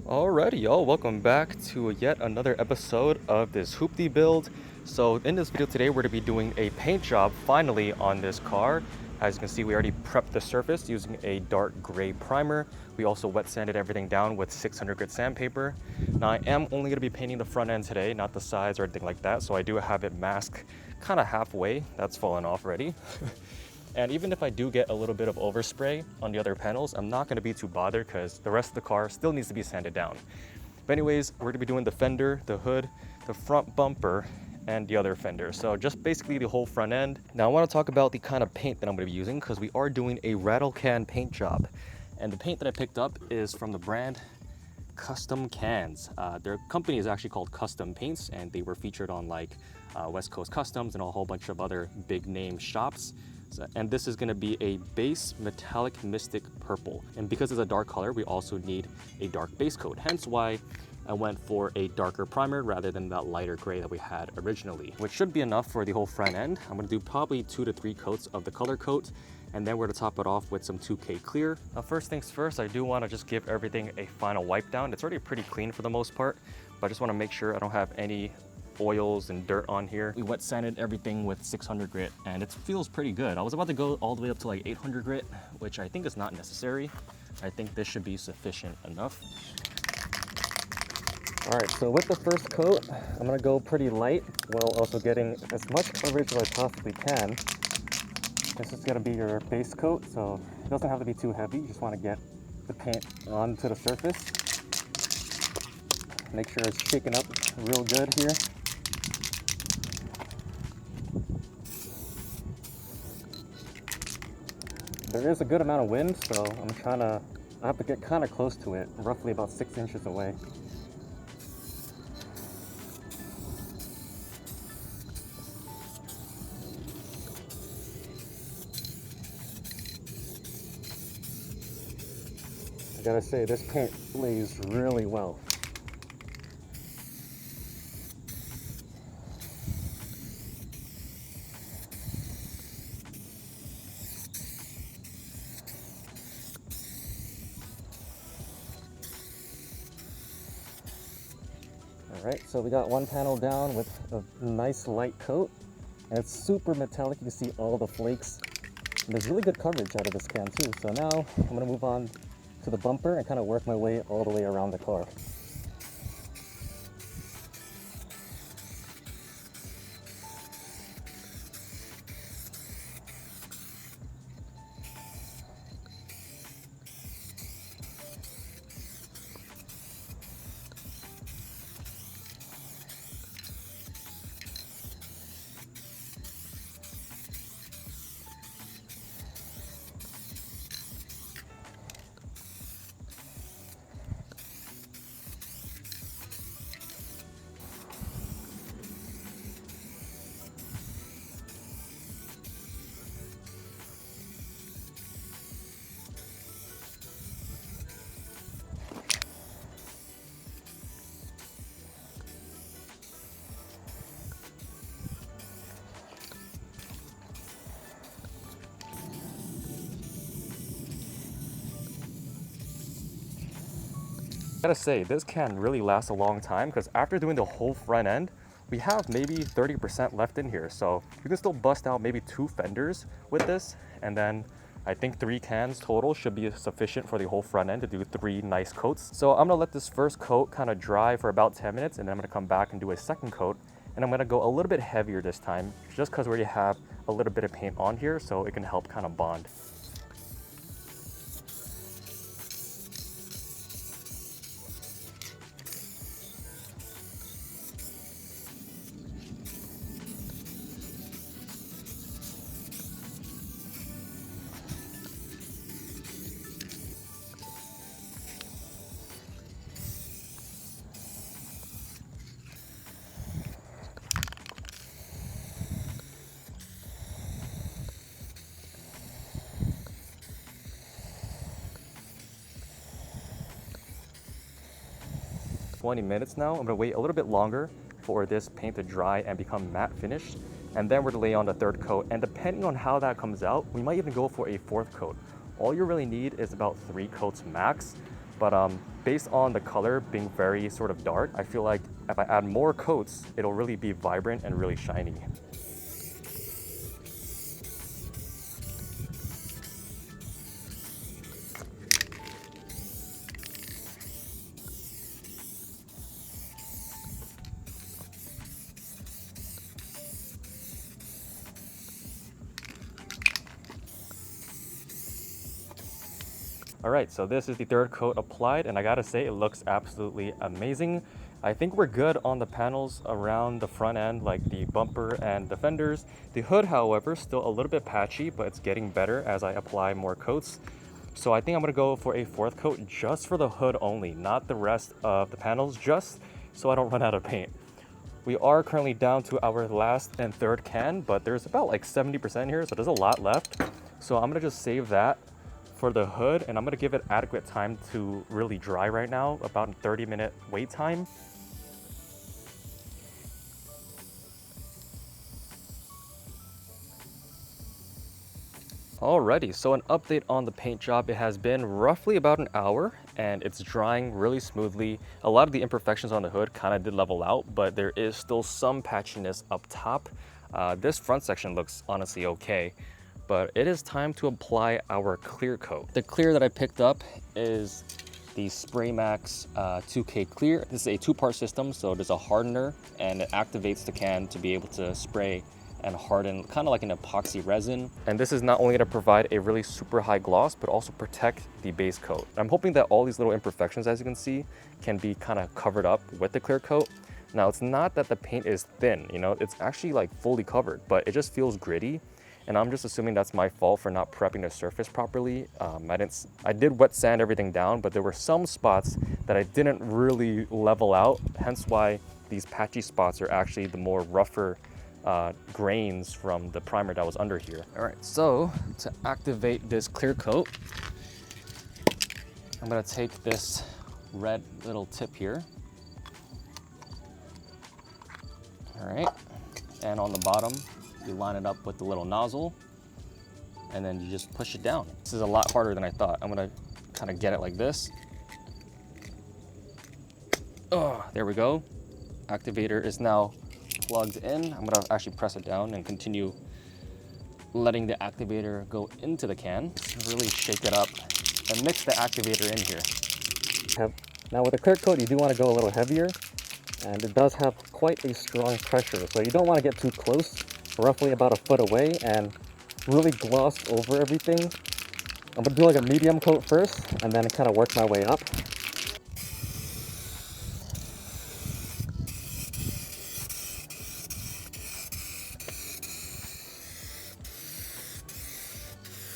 Alrighty, y'all, welcome back to yet another episode of this HOOPTIE build. So in this video today, we're going to be doing a paint job finally on this car. As you can see, we already prepped the surface using a dark gray primer. We also wet sanded everything down with 600 grit sandpaper. Now I am only going to be painting the front end today, not the sides or anything like that. So I do have it masked kind of halfway. That's fallen off already. And even if I do get a little bit of overspray on the other panels, I'm not going to be too bothered because the rest of the car still needs to be sanded down. But anyways, we're going to be doing the fender, the hood, the front bumper, and the other fender. So just basically the whole front end. Now I want to talk about the kind of paint that I'm going to be using because we are doing a Rattle can paint job. And the paint that I picked up is from the brand Custom Cans. Their company is actually called Custom Paints, and they were featured on like West Coast Customs and a whole bunch of other big name shops. And this is going to be a base metallic mystic purple, and because it's a dark color, we also need a dark base coat, hence why I went for a darker primer rather than that lighter gray that we had originally, which should be enough for the whole front end. I'm going to do probably 2 to 3 coats of the color coat, and then we're going to top it off with some 2K clear. Now first things first, I do want to just give everything a final wipe down. It's already pretty clean for the most part, but I just want to make sure I don't have any oils and dirt on here. We wet sanded everything with 600 grit and it feels pretty good. I was about to go all the way up to like 800 grit, which I think is not necessary. I think this should be sufficient enough. All right, so with the first coat, I'm gonna go pretty light while also getting as much coverage as I possibly can. This is gonna be your base coat, so it doesn't have to be too heavy. You just wanna get the paint onto the surface. Make sure it's shaken up real good here. There is a good amount of wind, so I have to get kind of close to it, roughly about 6 inches away. I gotta say, this paint lays really well. Alright, so we got one panel down with a nice light coat, and it's super metallic. You can see all the flakes. And there's really good coverage out of this can too. So now I'm going to move on to the bumper and kind of work my way all the way around the car. I gotta say, this can really last a long time because after doing the whole front end, we have maybe 30% left in here. So you can still bust out maybe 2 fenders with this, and then I think 3 cans total should be sufficient for the whole front end to do 3 nice coats. So I'm gonna let this first coat kind of dry for about 10 minutes, and then I'm gonna come back and do a second coat. And I'm gonna go a little bit heavier this time, just because we already have a little bit of paint on here, so it can help kind of bond. $20 now. I'm gonna wait a little bit longer for this paint to dry and become matte finished. And then we're gonna lay on the 3rd coat. And depending on how that comes out, we might even go for a 4th coat. All you really need is about 3 coats max. But based on the color being very sort of dark, I feel like if I add more coats, it'll really be vibrant and really shiny. All right, so this is the third coat applied, and I gotta say, it looks absolutely amazing. I think we're good on the panels around the front end, like the bumper and the fenders. The hood, however, still a little bit patchy, but it's getting better as I apply more coats. So I think I'm gonna go for a fourth coat just for the hood only, not the rest of the panels, just so I don't run out of paint. We are currently down to our last and third can, but there's about like 70% here, so there's a lot left. So I'm gonna just save that for the hood, and I'm gonna give it adequate time to really dry right now, about a 30-minute wait time. Alrighty, so an update on the paint job. It has been roughly about an hour and it's drying really smoothly. A lot of the imperfections on the hood kind of did level out, but there is still some patchiness up top. This front section looks honestly okay, but it is time to apply our clear coat. The clear that I picked up is the Spray Max 2K Clear. This is a two-part system, so there's a hardener and it activates the can to be able to spray and harden, kind of like an epoxy resin. And this is not only to provide a really super high gloss, but also protect the base coat. I'm hoping that all these little imperfections, as you can see, can be kind of covered up with the clear coat. Now, it's not that the paint is thin, you know, it's actually like fully covered, but it just feels gritty. And I'm just assuming that's my fault for not prepping the surface properly. I did wet sand everything down, but there were some spots that I didn't really level out, hence why these patchy spots are actually the more rougher grains from the primer that was under here. All right, so to activate this clear coat, I'm gonna take this red little tip here. All right, and on the bottom, you line it up with the little nozzle, and then you just push it down. This is a lot harder than I thought. I'm gonna kind of get it like this. Oh, there we go. Activator is now plugged in. I'm gonna actually press it down and continue letting the activator go into the can. Really shake it up and mix the activator in here. Now with a clear coat, you do want to go a little heavier, and it does have quite a strong pressure, so you don't want to get too close, roughly about a foot away, and really gloss over everything. I'm gonna do like a medium coat first and then kind of work my way up.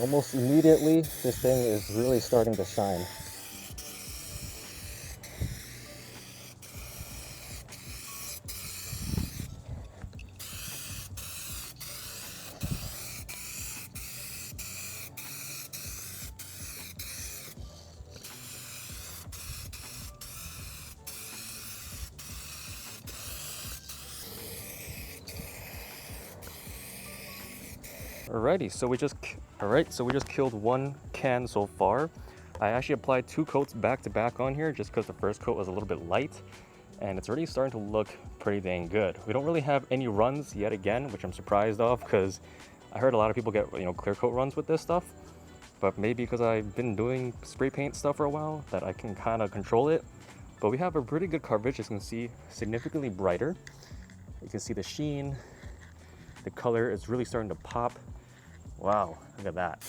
Almost immediately, this thing is really starting to shine. Alrighty, so we just killed one can so far. I actually applied two coats back to back on here just because the first coat was a little bit light, and it's already starting to look pretty dang good. We don't really have any runs yet again, which I'm surprised of because I heard a lot of people get, you know, clear coat runs with this stuff, but maybe because I've been doing spray paint stuff for a while that I can kind of control it. But we have a pretty good coverage, as you can see, significantly brighter. You can see the sheen, the color is really starting to pop. Wow, look at that.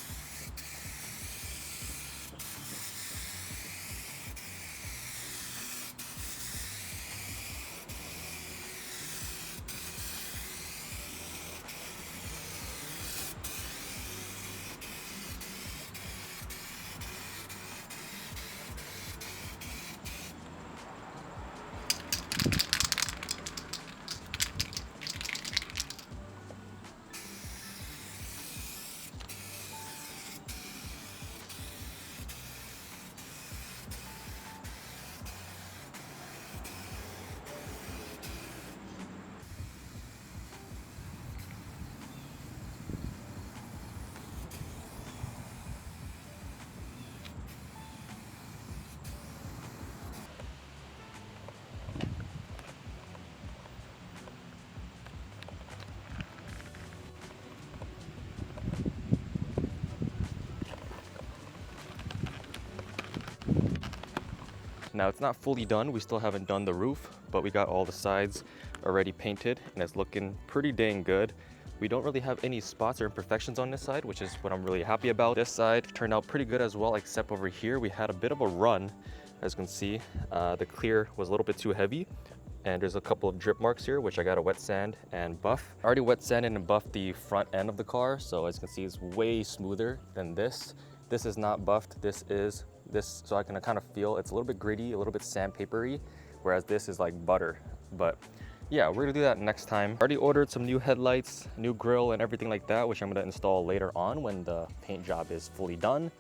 Now it's not fully done, we still haven't done the roof, but we got all the sides already painted and it's looking pretty dang good. We don't really have any spots or imperfections on this side, which is what I'm really happy about. This side turned out pretty good as well, except over here we had a bit of a run. As you can see, the clear was a little bit too heavy, and there's a couple of drip marks here, which I got to wet sand and buff. I already wet sanded and buffed the front end of the car, so as you can see, it's way smoother than this. This is not buffed, this is this, so I can kind of feel it's a little bit gritty, a little bit sandpapery, whereas this is like butter. But yeah, we're gonna do that next time. I already ordered some new headlights, new grille and everything like that, which I'm gonna install later on when the paint job is fully done.